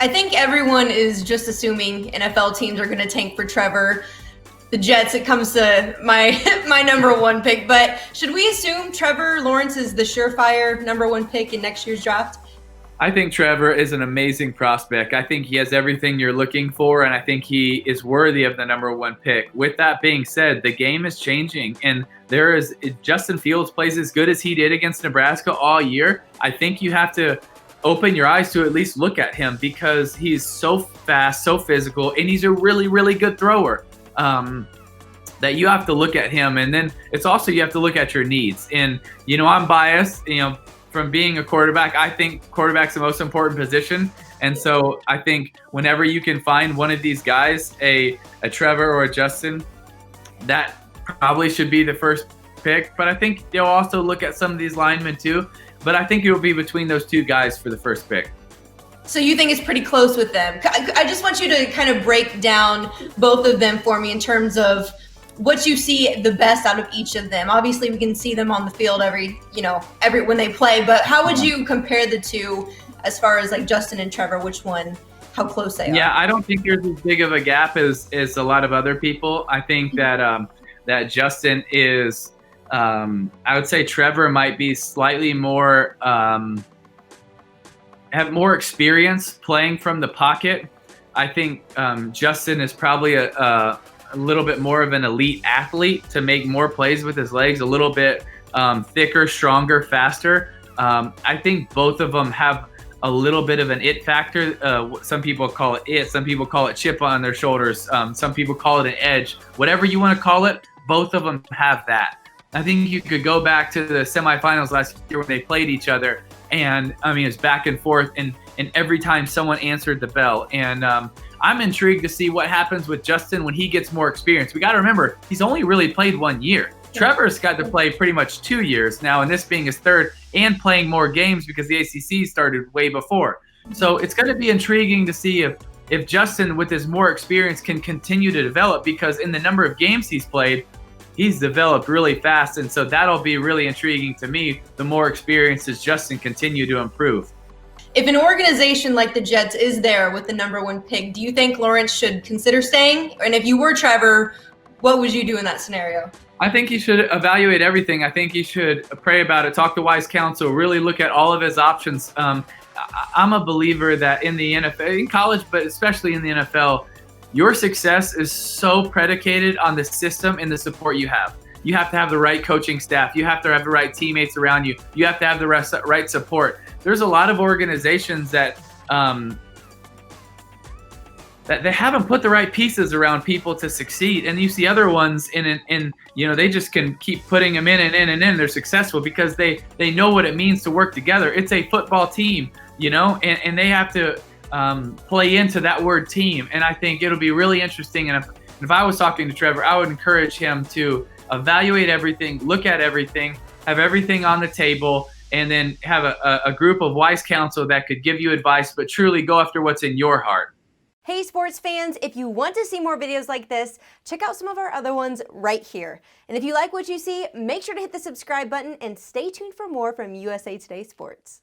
I think everyone is just assuming NFL teams are going to tank for Trevor. The Jets, it comes to my my number one pick. But should we assume Trevor Lawrence is the surefire number one pick in next year's draft? I think Trevor is an amazing prospect. I think he has everything you're looking for, and I think he is worthy of the number one pick. With that being said, the game is changing, and Justin Fields plays as good as he did against Nebraska all year. I think you have to open your eyes to at least look at him because he's so fast, so physical, and he's a really, really good thrower. That you have to look at him, and then it's also you have to look at your needs. And I'm biased. From being a quarterback, I think quarterback's the most important position. And so I think whenever you can find one of these guys, a Trevor or a Justin, that probably should be the first pick. But I think they'll also look at some of these linemen too. But I think it will be between those two guys for the first pick. So you think it's pretty close with them. I just want you to kind of break down both of them for me in terms of what you see the best out of each of them. Obviously, we can see them on the field every when they play, but how would you compare the two as far as like Justin and Trevor, how close they are? Yeah, I don't think there's as big of a gap as a lot of other people. I think that that Justin is, I would say Trevor might be slightly more, have more experience playing from the pocket. I think Justin is probably a little bit more of an elite athlete to make more plays with his legs, a little bit thicker, stronger, faster. I think both of them have a little bit of an it factor. Some people call it some people call it chip on their shoulders. Some people call it an edge. Whatever you want to call it, both of them have that. I think you could go back to the semifinals last year when they played each other, and it's back and forth, and every time someone answered the bell. And I'm intrigued to see what happens with Justin when he gets more experience. We got to remember, he's only really played 1 year. Trevor's got to play pretty much 2 years now, and this being his third, and playing more games because the ACC started way before. So it's going to be intriguing to see if Justin, with his more experience, can continue to develop, because in the number of games he's played, he's developed really fast, and so that'll be really intriguing to me. The more experience does Justin continue to improve. If an organization like the Jets is there with the number one pick, do you think Lawrence should consider staying? And if you were Trevor, what would you do in that scenario? I think he should evaluate everything. I think he should pray about it, talk to wise counsel, really look at all of his options. I'm a believer that in the NFL, in college, but especially in the NFL, your success is so predicated on the system and the support you have. You have to have the right coaching staff. You have to have the right teammates around you. You have to have the right support. There's a lot of organizations that that they haven't put the right pieces around people to succeed, and you see other ones they just can keep putting them in and they're successful because they know what it means to work together. It's a football team, and they have to play into that word team. And I think it'll be really interesting. And if I was talking to Trevor, I would encourage him to evaluate everything, look at everything, have everything on the table, and then have a group of wise counsel that could give you advice, but truly go after what's in your heart. Hey sports fans, if you want to see more videos like this, check out some of our other ones right here. And if you like what you see, make sure to hit the subscribe button and stay tuned for more from USA Today Sports.